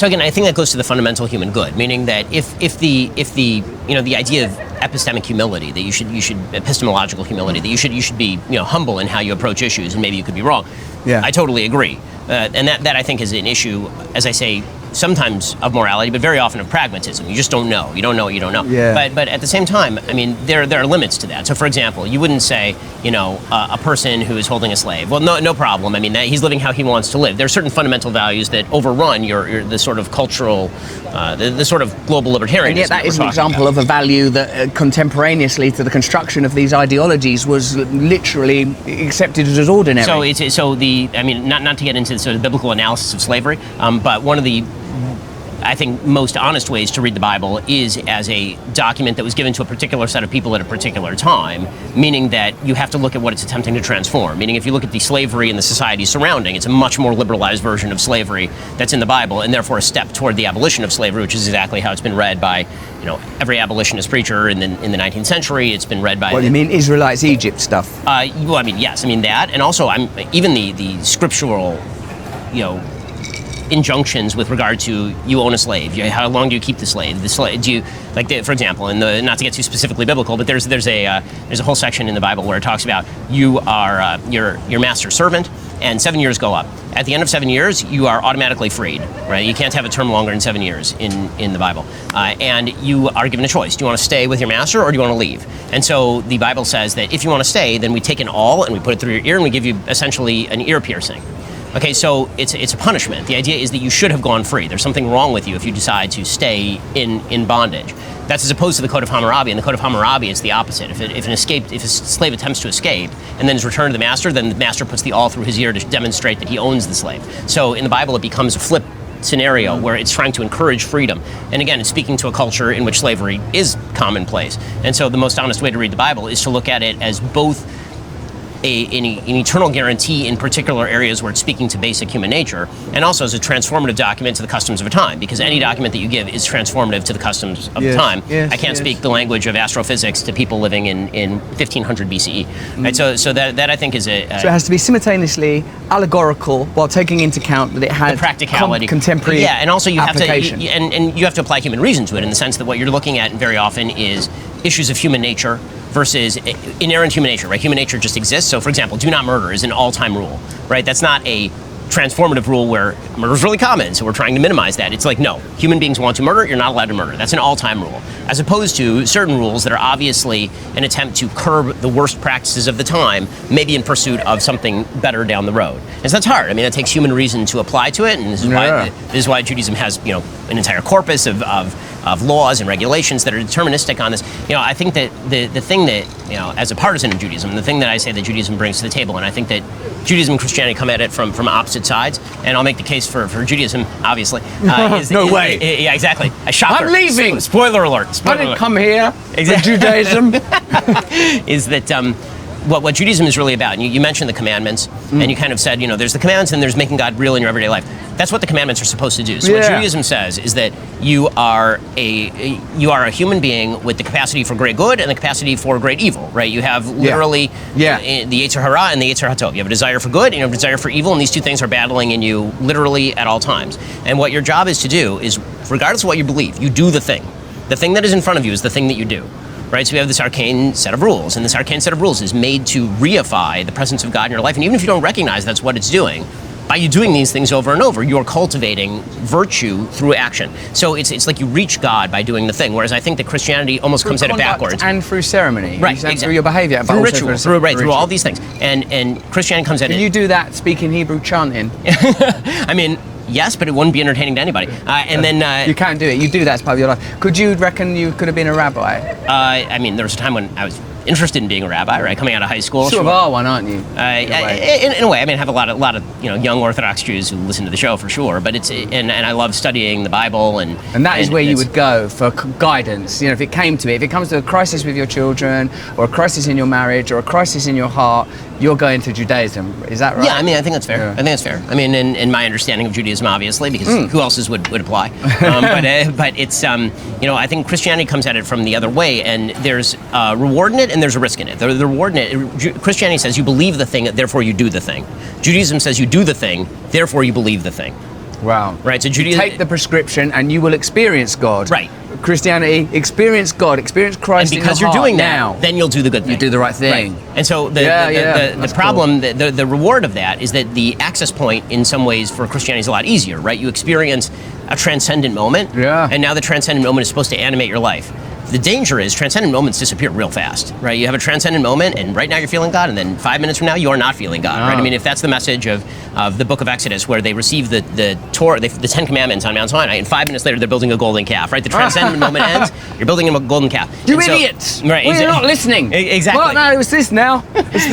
So again, I think that goes to the fundamental human good, meaning that if the idea of epistemic humility, that you should epistemological humility, that you should be humble in how you approach issues, and maybe you could be wrong. Yeah. I totally agree, and that I think is an issue, as I say, sometimes of morality, but very often of pragmatism. You just don't know. You don't know what you don't know. Yeah. But at the same time, I mean, there are limits to that. So, for example, you wouldn't say, a person who is holding a slave, well, no problem. I mean, he's living how he wants to live. There are certain fundamental values that overrun the sort of cultural, the sort of global libertarianism. And yet that is an example of a value that contemporaneously to the construction of these ideologies was literally accepted as ordinary. Not to get into the sort of biblical analysis of slavery, but one of the I think most honest ways to read the Bible is as a document that was given to a particular set of people at a particular time, meaning that you have to look at what it's attempting to transform. Meaning if you look at the slavery and the society surrounding, it's a much more liberalized version of slavery that's in the Bible, and therefore a step toward the abolition of slavery, which is exactly how it's been read by every abolitionist preacher in the 19th century. It's been read by... What do you mean, Israelites, Egypt stuff? Yes, that, and also even the scriptural, injunctions with regard to you own a slave. How long do you keep the slave? Do you for example, not to get too specifically biblical, but there's a whole section in the Bible where it talks about you are your master's servant, and 7 years go up. At the end of 7 years, you are automatically freed. Right? You can't have a term longer than 7 years in the Bible, and you are given a choice. Do you want to stay with your master or do you want to leave? And so the Bible says that if you want to stay, then we take an awl and we put it through your ear and we give you essentially an ear piercing. Okay, so it's a punishment. The idea is that you should have gone free. There's something wrong with you if you decide to stay in bondage. That's as opposed to the Code of Hammurabi. In the Code of Hammurabi, it's the opposite. If a slave attempts to escape and then is returned to the master, then the master puts the awl through his ear to demonstrate that he owns the slave. So in the Bible, it becomes a flip scenario where it's trying to encourage freedom. And again, it's speaking to a culture in which slavery is commonplace. And so the most honest way to read the Bible is to look at it as both an eternal guarantee in particular areas where it's speaking to basic human nature, and also as a transformative document to the customs of a time, because any document that you give is transformative to the customs of the time. I can't speak the language of astrophysics to people living in 1500 BCE. Right? So that I think is so it has to be simultaneously allegorical while taking into account that it has practicality, contemporary and also you application. have to and you have to apply human reason to it, in the sense that what you're looking at very often is issues of human nature versus inherent human nature, right? Human nature just exists. So, for example, do not murder is an all-time rule, right? That's not a transformative rule where murder is really common, so we're trying to minimize that. It's like, no, human beings want to murder, you're not allowed to murder. That's an all-time rule. As opposed to certain rules that are obviously an attempt to curb the worst practices of the time, maybe in pursuit of something better down the road. And so that's hard. I mean, it takes human reason to apply to it, and this is why Judaism has, an entire corpus of laws and regulations that are deterministic on this. I think that the thing that, as a partisan of Judaism, the thing that I say that Judaism brings to the table, and I think that Judaism and Christianity come at it from opposite sides, and I'll make the case for Judaism, obviously. No way. Yeah, exactly. A shocker. I'm leaving. Spoiler alert. I didn't come here for Judaism. Is that what Judaism is really about? And you mentioned the commandments, and you kind of said, there's the commandments and there's making God real in your everyday life. That's what the commandments are supposed to do. So what Judaism says is that you are a human being with the capacity for great good and the capacity for great evil, right? You have literally the Yetzer Hara and the Yetzer HaTov. You have a desire for good and you have a desire for evil, and these two things are battling in you literally at all times. And what your job is to do is, regardless of what you believe, you do the thing. The thing that is in front of you is the thing that you do. Right, so we have this arcane set of rules, and this arcane set of rules is made to reify the presence of God in your life. And even if you don't recognize that's what it's doing, by you doing these things over and over, you're cultivating virtue through action. So it's like you reach God by doing the thing, whereas I think that Christianity almost comes at it backwards. And through ceremony, right? Exactly. Through your behavior, through ritual, through all these things, and Christianity comes at it. Can you do that speaking Hebrew chanting? I mean, yes, but it wouldn't be entertaining to anybody. And then you can't do it. You do that as part of your life. Could you reckon you could have been a rabbi? I mean, there was a time when I was interested in being a rabbi, right? Coming out of high school. Sort of are one, aren't you? In a way, I mean, I have a lot of young Orthodox Jews who listen to the show for sure. But and I love studying the Bible and that is where you would go for guidance. If it came to it, if it comes to a crisis with your children, or a crisis in your marriage, or a crisis in your heart, you're going to Judaism. Is that right? Yeah, I mean, I think that's fair. Yeah. I think that's fair. I mean, in my understanding of Judaism, obviously, because who else's would apply? But it's I think Christianity comes at it from the other way, and there's a reward in it and there's a risk in it. The reward in it, Christianity says you believe the thing, therefore you do the thing. Judaism says you do the thing, therefore you believe the thing. Wow. Right. So You Judaism. take the prescription and you will experience God. Right. Christianity, experience God, experience Christ. And because in your you're heart doing now, that, then you'll do the good thing. you do the right thing. Right. And so the That's problem, the reward of that is that the access point in some ways for Christianity is a lot easier, right? You experience a transcendent moment, and now the transcendent moment is supposed to animate your life. The danger is transcendent moments disappear real fast, right? You have a transcendent moment, and right now you're feeling God, and then 5 minutes from now you are not feeling God, right? I mean, if that's the message of the Book of Exodus, where they receive the Torah, the Ten Commandments on Mount Sinai, and 5 minutes later they're building a golden calf, right? The transcendent moment ends, you're building a golden calf. You idiots! Right? Well, you're not listening. Exactly. Well, no, it's this now. It's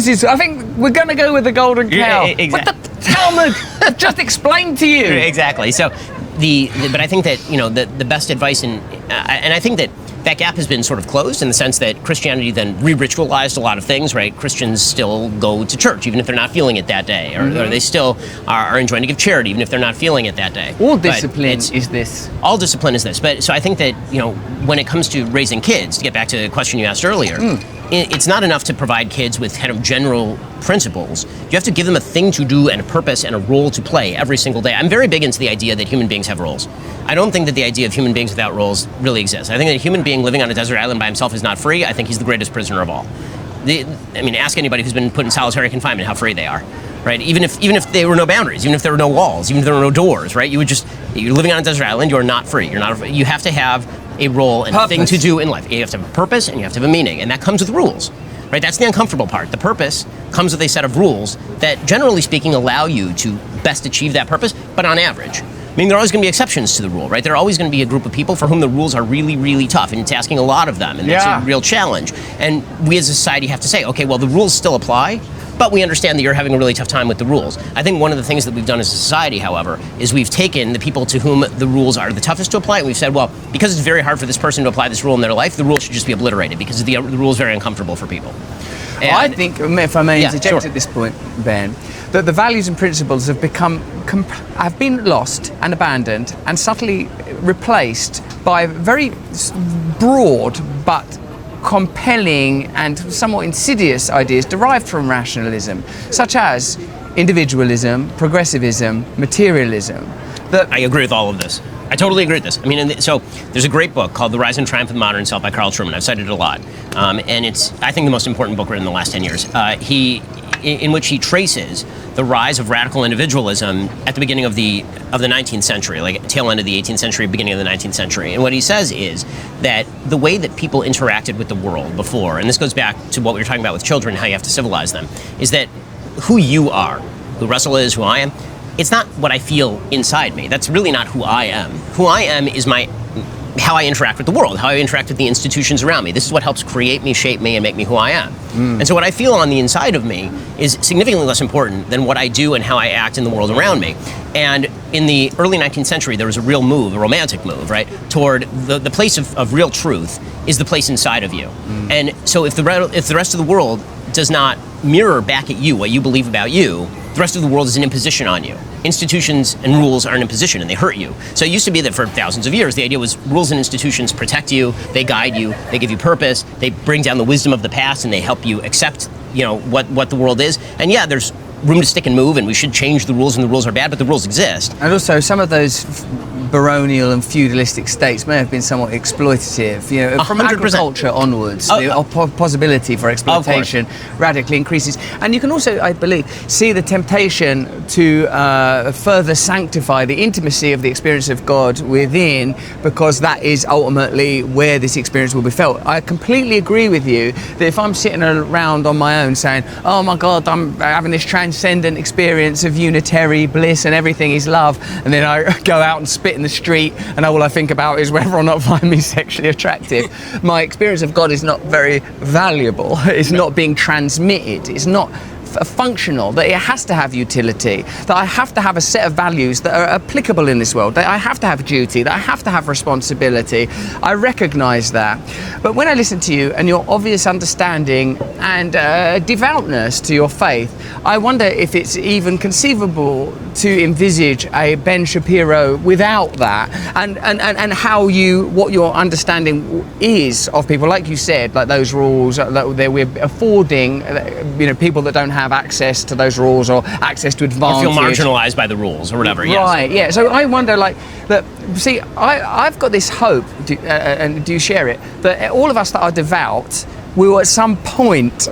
this. I think we're going to go with the golden cow. Exactly. What the Talmud just explained to you. Exactly. So but I think that the best advice and I think that gap has been sort of closed in the sense that Christianity then re-ritualized a lot of things, right? Christians still go to church even if they're not feeling it that day, or they still are enjoying to give charity even if they're not feeling it that day. All discipline is this. All discipline is this. But so I think that when it comes to raising kids, to get back to the question you asked earlier, it's not enough to provide kids with kind of general principles. You have to give them a thing to do and a purpose and a role to play every single day. I'm very big into the idea that human beings have roles. I don't think that the idea of human beings without roles really exists. I think that a human being living on a desert island by himself is not free. I think he's the greatest prisoner of all. Ask anybody who's been put in solitary confinement how free they are, right? Even if there were no boundaries, even if there were no walls, even if there were no doors, right? You're living on a desert island. You're not free. You have to have a role and a thing to do in life. You have to have a purpose and you have to have a meaning, and that comes with rules. Right, that's the uncomfortable part. The purpose comes with a set of rules that, generally speaking, allow you to best achieve that purpose, but on average. I mean, there are always going to be exceptions to the rule, right? There are always going to be a group of people for whom the rules are really, really tough, and it's asking a lot of them, and that's a real challenge. And we as a society have to say, okay, well, the rules still apply, but we understand that you're having a really tough time with the rules. I think one of the things that we've done as a society, however, is we've taken the people to whom the rules are the toughest to apply, and we've said, well, because it's very hard for this person to apply this rule in their life, the rule should just be obliterated, because the rule is very uncomfortable for people. And I think, if I may interject at this point, Ben, that the values and principles have have been lost and abandoned and subtly replaced by very broad but compelling and somewhat insidious ideas derived from rationalism, such as individualism, progressivism, materialism. I agree with all of this. I totally agree with this. I mean, so there's a great book called The Rise and Triumph of the Modern Self by Carl Trueman. I've cited it a lot. And it's, I think, the most important book written in the last 10 years. In which he traces the rise of radical individualism at the beginning of the 19th century, like tail end of the 18th century, beginning of the 19th century. And what he says is that the way that people interacted with the world before, and this goes back to what we were talking about with children, how you have to civilize them, is that who you are, who Russell is, who I am, it's not what I feel inside me. That's really not who I am. Who I am is how I interact with the world, how I interact with the institutions around me. This is what helps create me, shape me, and make me who I am. And so what I feel on the inside of me is significantly less important than what I do and how I act in the world around me. And in the early 19th century, there was a real move, a romantic move, right, toward the place of real truth is the place inside of you. And so if the rest of the world does not mirror back at you what you believe about you, the rest of the world is an imposition on you. Institutions and rules are an imposition and they hurt you. So it used to be that for thousands of years, the idea was rules and institutions protect you, they guide you, they give you purpose, they bring down the wisdom of the past, and they help you accept, what the world is. And yeah, there's room to stick and move, and we should change the rules, and the rules are bad, but the rules exist. And also, some of those baronial and feudalistic states may have been somewhat exploitative. From 100%. Agriculture onwards, the possibility for exploitation radically increases. And you can also, I believe, see the temptation to further sanctify the intimacy of the experience of God within, because that is ultimately where this experience will be felt. I completely agree with you that if I'm sitting around on my own saying, oh my God, I'm having this transcendent experience of unitary bliss and everything is love, and then I go out and spit in the street and all I think about is whether or not I find me sexually attractive, my experience of God is not very valuable. It's not being transmitted. It's not functional, that it has to have utility, that I have to have a set of values that are applicable in this world, that I have to have duty, that I have to have responsibility. I recognize that. But when I listen to you and your obvious understanding and devoutness to your faith, I wonder if it's even conceivable to envisage a Ben Shapiro without that, and how what your understanding is of people, like you said, like those rules that we're affording, people that don't have have access to those rules or access to advantage. Or feel marginalized by the rules or whatever. Right, yes. yeah. So I wonder, like, that. See, I've got this hope, and do you share it, that all of us that are devout will at some point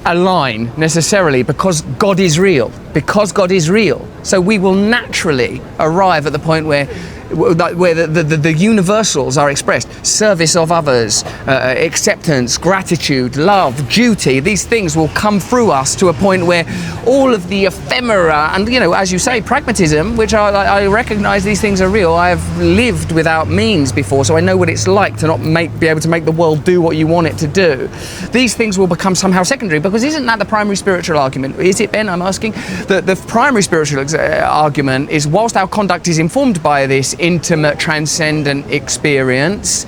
align necessarily because God is real. Because God is real. So we will naturally arrive at the point where the universals are expressed: service of others, acceptance, gratitude, love, duty. These things will come through us to a point where all of the ephemera and, as you say, pragmatism, which I recognize these things are real. I have lived without means before, so I know what it's like to not be able to make the world do what you want it to do. These things will become somehow secondary, because isn't that the primary spiritual argument? Is it, Ben? I'm asking. The primary spiritual argument is, whilst our conduct is informed by this intimate, transcendent experience,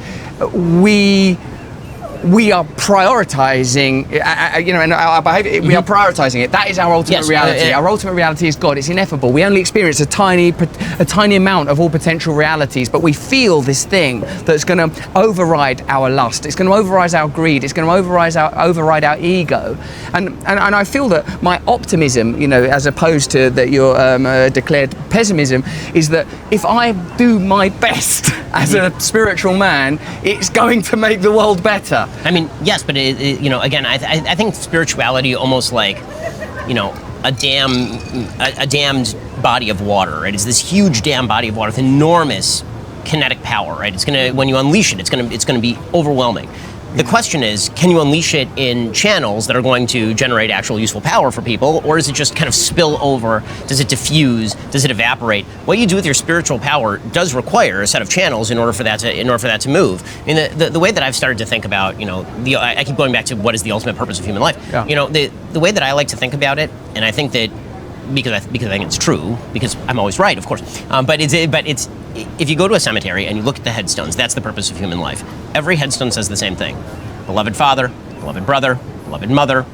we are prioritizing, and our behavior, we are prioritizing it. That is our ultimate reality. Our ultimate reality is God. It's ineffable. We only experience a tiny amount of all potential realities, but we feel this thing that's going to override our lust. It's going to override our greed. It's going to override our ego. And I feel that my optimism, as opposed to that your declared pessimism, is that if I do my best as a spiritual man, it's going to make the world better. I mean, yes, but again, I think spirituality almost like, a dammed body of water, right? It's this huge damn body of water with enormous kinetic power, right? It's gonna, when you unleash it, it's gonna be overwhelming. The question is, can you unleash it in channels that are going to generate actual useful power for people, or is it just kind of spill over? Does it diffuse? Does it evaporate? What you do with your spiritual power does require a set of channels in order for that to move. I mean, the way that I've started to think about, I keep going back to what is the ultimate purpose of human life. Yeah. The way that I like to think about it, and I think that because I think it's true, because I'm always right, of course. But it's if you go to a cemetery and you look at the headstones, that's the purpose of human life. Every headstone says the same thing: beloved father, beloved brother, beloved mother,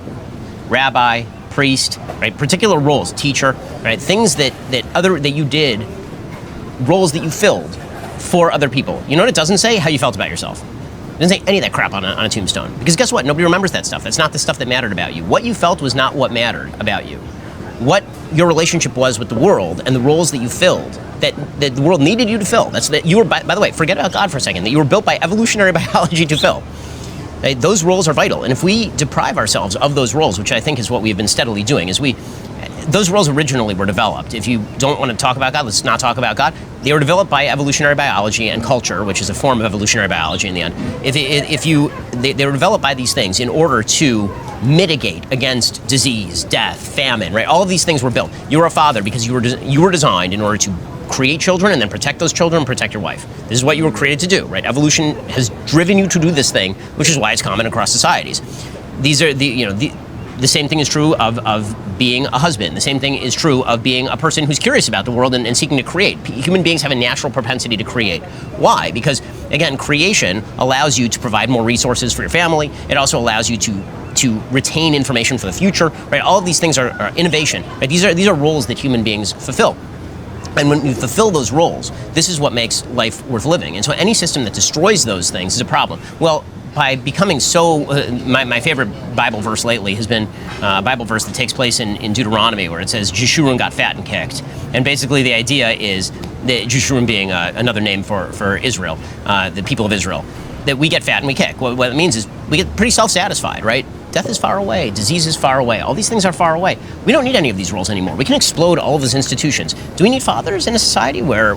rabbi, priest, right? Particular roles, teacher, right? Things that you did, roles that you filled for other people. You know what it doesn't say? How you felt about yourself. It doesn't say any of that crap on a tombstone. Because guess what? Nobody remembers that stuff. That's not the stuff that mattered about you. What you felt was not what mattered about you. What your relationship was with the world and the roles that you filled, that the world needed you to fill. That's that you were, by the way, forget about God for a second, that you were built by evolutionary biology to fill. Right? Those roles are vital. And if we deprive ourselves of those roles, which I think is what we have been steadily doing, is those roles originally were developed. If you don't want to talk about God, let's not talk about God. They were developed by evolutionary biology and culture, which is a form of evolutionary biology in the end. They were developed by these things in order to mitigate against disease, death, famine, right? All of these things were built. You were a father because you were designed in order to create children and then protect those children and protect your wife. This is what you were created to do, right? Evolution has driven you to do this thing, which is why it's common across societies. These are the same thing is true of being a husband. The same thing is true of being a person who's curious about the world and seeking to create. Human beings have a natural propensity to create. Why? Because, again, creation allows you to provide more resources for your family. It also allows you to retain information for the future, right? All of these things are innovation, right? These are roles that human beings fulfill. And when you fulfill those roles, this is what makes life worth living. And so any system that destroys those things is a problem. Well, by becoming my favorite Bible verse lately has been a Bible verse that takes place in Deuteronomy, where it says Jeshurun got fat and kicked. And basically the idea is that Jeshurun being another name for Israel, the people of Israel, that we get fat and we kick. What it means is we get pretty self-satisfied, right? Death is far away. Disease is far away. All these things are far away. We don't need any of these roles anymore. We can explode all of those institutions. Do we need fathers in a society where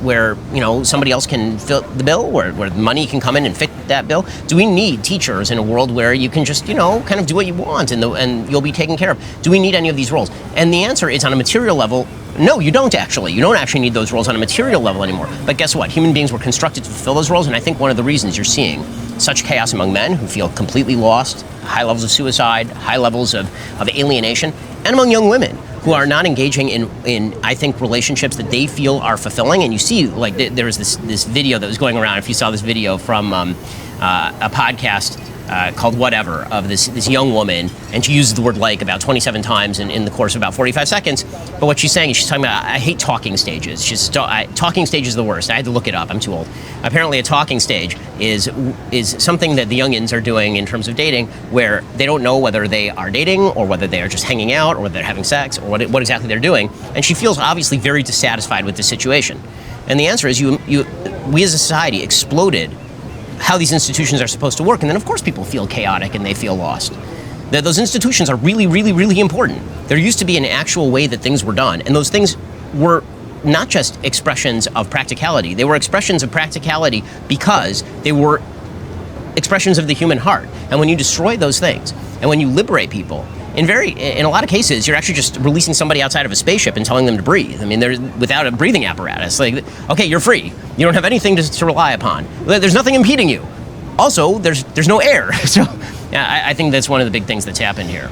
somebody else can fill the bill, where money can come in and fit that bill? Do we need teachers in a world where you can just kind of do what you want and you'll be taken care of? Do we need any of these roles? And the answer is, on a material level, no, you don't actually. You don't actually need those roles on a material level anymore. But guess what? Human beings were constructed to fulfill those roles, and I think one of the reasons you're seeing such chaos among men who feel completely lost, high levels of suicide, high levels of alienation, and among young women who are not engaging in I think, relationships that they feel are fulfilling. And you see, like, there was this video that was going around, if you saw this video from a podcast called Whatever, of this young woman, and she uses the word like about 27 times in the course of about 45 seconds. But what she's saying is she's talking about, I hate talking stages. Talking stage is the worst. I had to look it up. I'm too old. Apparently, a talking stage is something that the youngins are doing in terms of dating, where they don't know whether they are dating or whether they are just hanging out or whether they're having sex or what exactly they're doing. And she feels obviously very dissatisfied with the situation. And the answer is we as a society exploded how these institutions are supposed to work. And then, of course, people feel chaotic and they feel lost. Those institutions are really, really, really important. There used to be an actual way that things were done. And those things were not just expressions of practicality. They were expressions of practicality because they were expressions of the human heart. And when you destroy those things, and when you liberate people, in a lot of cases, you're actually just releasing somebody outside of a spaceship and telling them to breathe. I mean, they're without a breathing apparatus. Like, okay, you're free. You don't have anything to rely upon. There's nothing impeding you. Also, there's no air. So, yeah, I think that's one of the big things that's happened here.